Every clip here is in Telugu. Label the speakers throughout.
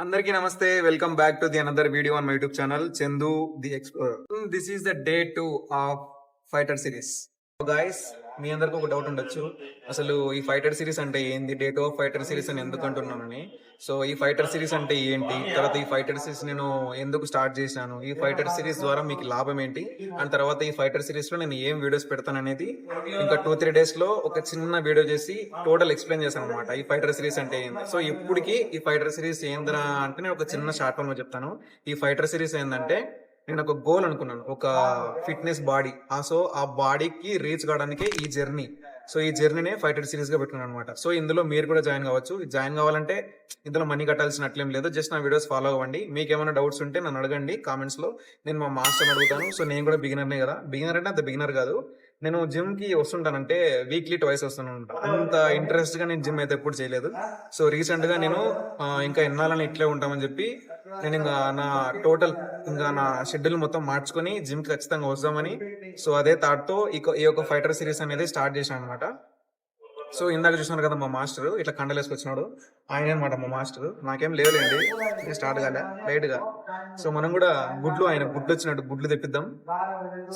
Speaker 1: అందరికీ నమస్తే. Welcome back to the another video on my YouTube channel Chandu the explorer. This is the day 2 of fighter series. Guys, మీ అందరికి ఒక డౌట్ ఉండొచ్చు, అసలు ఈ ఫైటర్ సిరీస్ అంటే ఏంది, డే 2 ఆఫ్ ఫైటర్ సిరీస్ అని ఎందుకు అంటున్నానని. సో ఈ ఫైటర్ సిరీస్ అంటే ఏంటి, తర్వాత ఈ ఫైటర్ సిరీస్ నేను ఎందుకు స్టార్ట్ చేశాను, ఈ ఫైటర్ సిరీస్ ద్వారా మీకు లాభం ఏంటి, అండ్ తర్వాత ఈ ఫైటర్ సిరీస్ లో నేను ఏం వీడియోస్ పెడతాను అనేది ఇంకా 2-3 డేస్ లో ఒక చిన్న వీడియో చేసి టోటల్ ఎక్స్ప్లెయిన్ చేశాను అనమాట. ఈ ఫైటర్ సిరీస్ అంటే ఏంది. సో ఇప్పటికి ఈ ఫైటర్ సిరీస్ ఏందిరా అంటే నేను ఒక చిన్న షార్ట్ ఫామ్ లో చెప్తాను. ఈ ఫైటర్ సిరీస్ ఏంటంటే, నేను ఒక గోల్ అనుకున్నాను, ఒక ఫిట్నెస్ బాడీ. సో ఆ బాడీకి రీచ్ కావడానికి ఈ జర్నీ. సో ఈ జర్నీనే ఫైటర్ సిరీస్ గా పెట్టుకున్నాను అనమాట. సో ఇందులో మీరు కూడా జాయిన్ కావచ్చు. జాయిన్ కావాలంటే ఇందులో మనీ కట్టాల్సిన అట్లేం లేదు, జస్ట్ నా వీడియోస్ ఫాలో అవ్వండి. మీకు ఏమైనా డౌట్స్ ఉంటే నన్ను అడగండి కామెంట్స్ లో, నేను మా మాస్టర్ అడుగుతాను. సో నేను కూడా బిగినర్నే కదా, బిగినర్ అంటే అంత బిగినర్ కాదు, నేను జిమ్ కి వస్తుంటానంటే వీక్లీ ట్వైస్ వస్తున్నాను. అంత ఇంట్రెస్ట్ గా నేను జిమ్ అయితే ఎప్పుడు చేయలేదు. సో రీసెంట్ గా నేను ఇంకా ఎన్నాలని ఇట్లే ఉంటామని చెప్పి నేను ఇంకా నా టోటల్ ఇంకా నా షెడ్యూల్ మొత్తం మార్చుకొని జిమ్ కి ఖచ్చితంగా వస్తామని, సో అదే థాట్ తో ఈ యొక్క ఫైటర్ సిరీస్ అనేది స్టార్ట్ చేశాను అనమాట. సో ఇందాక చూసినారు కదా మా మాస్టర్ ఇట్లా కండలేసుకొచ్చినాడు, ఆయన అనమాట మా మాస్టర్. నాకేం లేవులేండి, స్టార్ట్ కాలే లైట్ గా. సో మనం కూడా ఆయన గుడ్లు వచ్చినట్టు గుడ్లు తెప్పిద్దాం.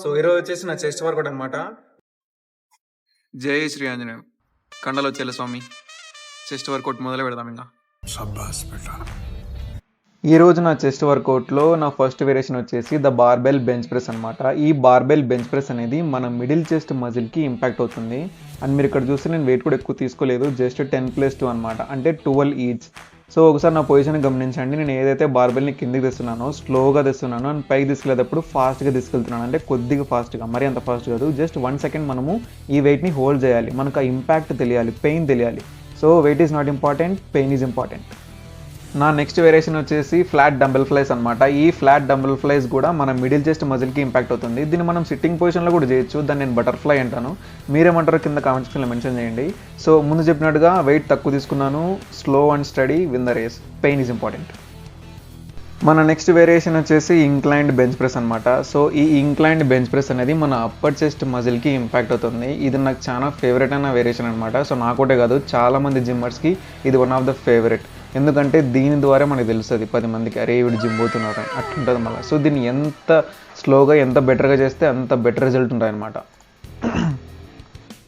Speaker 1: సో ఈరోజు వచ్చేసి నా చెస్ట్ వర్కౌట్ అనమాట. జై శ్రీ ఆంజనేయం. కండలు వచ్చేలా స్వామి, చెస్ట్ వర్కౌట్ మొదలు పెడదాం ఇంకా. ఈ రోజు నా చెస్ట్ వర్కౌట్లో నా ఫస్ట్ వేరియేషన్ వచ్చేసి ద బార్బెల్ బెంచ్ ప్రెస్ అనమాట. ఈ బార్బెల్ బెంచ్ ప్రెస్ అనేది మన మిడిల్ చెస్ట్ మజిల్కి ఇంపాక్ట్ అవుతుంది. అండ్ మీరు ఇక్కడ చూస్తే నేను వెయిట్ కూడా ఎక్కువ తీసుకోలేదు, జస్ట్ 10+2 అనమాట, అంటే 12 ఈచ్. సో ఒకసారి నా పొజిషన్ గమనించండి. నేను ఏదైతే బార్బెల్ని కిందికి తెస్తున్నానో స్లోగా తెస్తున్నాను, అండ్ పైకి తీసుకెళ్ళేటప్పుడు ఫాస్ట్గా తీసుకెళ్తున్నాను, అంటే కొద్దిగా ఫాస్ట్గా, మరీ అంత ఫాస్ట్ కాదు. జస్ట్ 1 సెకండ్ మనము ఈ వెయిట్ని హోల్డ్ చేయాలి, మనకు ఆ ఇంపాక్ట్ తెలియాలి, పెయిన్ తెలియాలి. So weight is not important, pain is important. నా నెక్స్ట్ వేరియేషన్ వచ్చేసి ఫ్లాట్ డంబెల్ ఫ్లైస్ అనమాట. ఈ ఫ్లాట్ డంబెల్ ఫ్లైస్ కూడా మన మిడిల్ చెస్ట్ మజిల్కి ఇంపాక్ట్ అవుతుంది. దీన్ని మనం సిట్టింగ్ పొజిషన్లో కూడా చేయొచ్చు, దాన్ని నేను బటర్ఫ్లై అంటాను. మీరేమంటారో కింద కామెంట్ సెక్షన్లో మెన్షన్ చేయండి. సో ముందు చెప్పినట్టుగా వెయిట్ తక్కువ తీసుకున్నాను, slow and steady win the race, pain is important. మన నెక్స్ట్ వేరియేషన్ వచ్చేసి ఇంక్లైన్డ్ బెంచ్ ప్రెస్ అనమాట. సో ఈ ఇంక్లైన్డ్ బెంచ్ ప్రెస్ అనేది మన అప్పర్ చెస్ట్ మజిల్కి ఇంపాక్ట్ అవుతుంది. ఇది నాకు చాలా ఫేవరెట్ అయిన వేరియేషన్ అనమాట. సో నాకోటే కాదు, చాలామంది జిమ్మర్స్కి ఇది వన్ ఆఫ్ ద ఫేవరెట్. ఎందుకంటే దీని ద్వారా మనకు తెలుస్తుంది 10 మందికి, అరే వీడు జిమ్ పోతున్నారు అని అట్లుంటుంది మళ్ళీ. సో దీన్ని ఎంత స్లోగా ఎంత బెటర్గా చేస్తే అంత బెటర్ రిజల్ట్ ఉంటాయన్నమాట.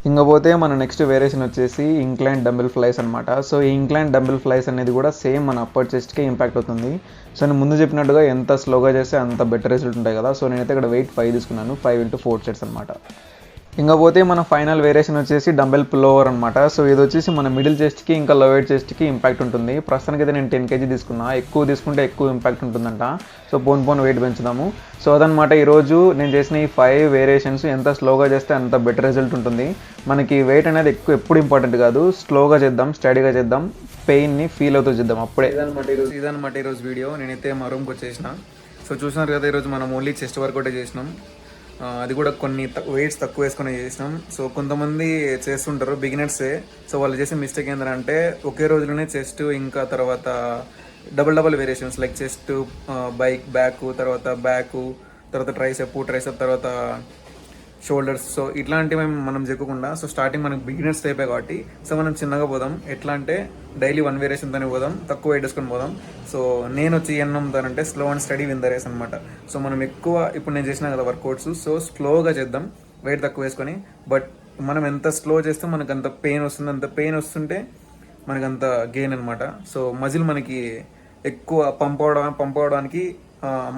Speaker 1: ఇంకపోతే మన నెక్స్ట్ వేరియేషన్ వచ్చేసి ఇంక్లైన్ డంబెల్ ఫ్లైస్ అనమాట. సో ఈ ఇంక్లైన్ డంబెల్ ఫ్లైస్ అనేది కూడా సేమ్ మన అప్పర్ చెస్ట్కి ఇంపాక్ట్ అవుతుంది. సో నేను ముందు చెప్పినట్టుగా ఎంత స్లోగా చేస్తే అంత బెటర్ రిజల్ట్ ఉంటాయి కదా. సో నేనైతే ఇక్కడ వెయిట్ 5 తీసుకున్నాను, 5x4 సెట్స్ అనమాట. ఇంకపోతే మన ఫైనల్ వేరియేషన్ వచ్చేసి డంబెల్ పుల్లోవర్ అనమాట. సో ఇది వచ్చేసి మన మిడిల్ చెస్ట్కి ఇంకా లోయర్ చెస్ట్కి ఇంపాక్ట్ ఉంటుంది. ప్రస్తుతానికి అయితే నేను 10 kg తీసుకున్నా, ఎక్కువ తీసుకుంటే ఎక్కువ ఇంపాక్ట్ ఉంటుందంట. సో పోన్ వెయిట్ పెంచుదాము. సో అదనమాట ఈరోజు నేను చేసిన ఈ 5 వేరియేషన్స్. ఎంత స్లోగా చేస్తే అంత బెటర్ రిజల్ట్ ఉంటుంది. మనకి వెయిట్ అనేది ఎప్పుడు ఇంపార్టెంట్ కాదు, స్లోగా చేద్దాం, స్టడీగా చేద్దాం, పెయిన్ని ఫీల్ అవుతూ చేద్దాం అప్పుడే. ఇదనమాట ఈరోజు వీడియో. నేనైతే మా రూమ్కి వచ్చేసిన. సో చూసినారు కదా, ఈరోజు మనం ఓన్లీ చెస్ట్ వర్కౌటే చేసినాం. అది కూడా కొన్ని వెయిట్స్ తక్కువ వేసుకొని చేసినాం. సో కొంతమంది చేస్తుంటారు బిగినర్సే. సో వాళ్ళు చేసే మిస్టేక్ ఏంటంటే ఒకే రోజులోనే చెస్ట్ ఇంకా తర్వాత double variations like chest, back, తర్వాత ట్రైసెప్, తర్వాత షోల్డర్స్. సో ఇట్లాంటివి మనం చెక్కకుండా, సో స్టార్టింగ్ మనకి బిగినర్స్ అయిపోయి కాబట్టి సో మనం చిన్నగా పోదాం. ఎట్లా అంటే డైలీ 1 వేరియేషన్తోనే పోదాం, తక్కువ వెయిట్ వేసుకొని పోదాం. సో నేను వచ్చి ఏం నమ్ముతానంటే slow and steady win the race అనమాట. సో మనం ఎక్కువ ఇప్పుడు నేను చేసిన కదా వర్కౌట్స్, సో స్లోగా చేద్దాం, వెయిట్ తక్కువ వేసుకొని. బట్ మనం ఎంత స్లో చేస్తే మనకు అంత పెయిన్ వస్తుంది, అంత పెయిన్ వస్తుంటే మనకు అంత గెయిన్ అనమాట. సో మజిల్ మనకి ఎక్కువ పంప్ అవడానికి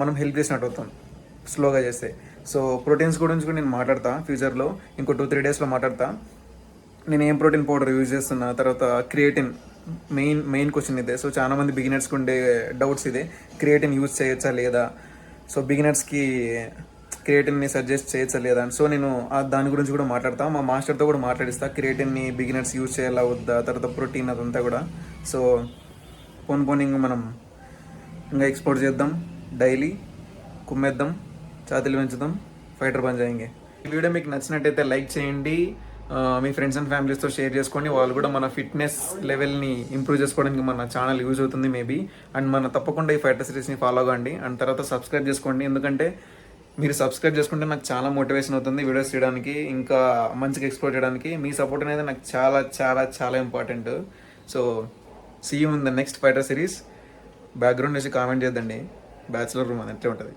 Speaker 1: మనం హెల్ప్ చేసినట్టు అవుతాం స్లోగా చేస్తే. సో ప్రోటీన్స్ గురించి కూడా నేను మాట్లాడతా ఫ్యూచర్లో, ఇంకో 2-3 డేస్లో మాట్లాడతా. నేను ఏం ప్రోటీన్ పౌడర్ యూజ్ చేస్తున్నా, తర్వాత క్రియేటిన్ మెయిన్ క్వశ్చన్ ఇదే. సో చాలా మంది బిగినర్స్కి ఉండే డౌట్స్ ఇదే, క్రియేటిన్ యూజ్ చేయొచ్చా లేదా, సో బిగినర్స్కి క్రియేటిన్ని సజెస్ట్ చేయొచ్చా లేదా. సో నేను దాని గురించి కూడా మాట్లాడతా, మా మాస్టర్తో కూడా మాట్లాడిస్తా, క్రియేటిన్ని బిగినర్స్ యూజ్ చేయాలా వద్దా, తర్వాత ప్రోటీన్ అదంతా కూడా. సో పోన్ మనం ఇంకా ఎక్స్పోర్ట్ చేద్దాం, డైలీ కుమ్మేద్దాం, ఛాతీలు పెంచుదాం, ఫైటర్ పని చేయండి. ఈ వీడియో మీకు నచ్చినట్టయితే లైక్ చేయండి, మీ ఫ్రెండ్స్ అండ్ ఫ్యామిలీస్తో షేర్ చేసుకోండి. వాళ్ళు కూడా మన ఫిట్నెస్ లెవెల్ని ఇంప్రూవ్ చేసుకోవడానికి మన ఛానల్ యూజ్ అవుతుంది మేబీ. అండ్ మన తప్పకుండా ఈ ఫైటర్ సిరీస్ని ఫాలో అవ్వండి. అండ్ తర్వాత సబ్స్క్రైబ్ చేసుకోండి, ఎందుకంటే మీరు సబ్స్క్రైబ్ చేసుకుంటే నాకు చాలా మోటివేషన్ అవుతుంది వీడియోస్ చేయడానికి, ఇంకా మంచిగా ఎక్స్ప్లోర్ చేయడానికి. మీ సపోర్ట్ అనేది నాకు చాలా చాలా చాలా important. So see you in the next fighter series. Background వేసి కామెంట్ చేద్దండి. బ్యాచిలర్ రూమ్ అని ఎట్లా ఉంటుంది.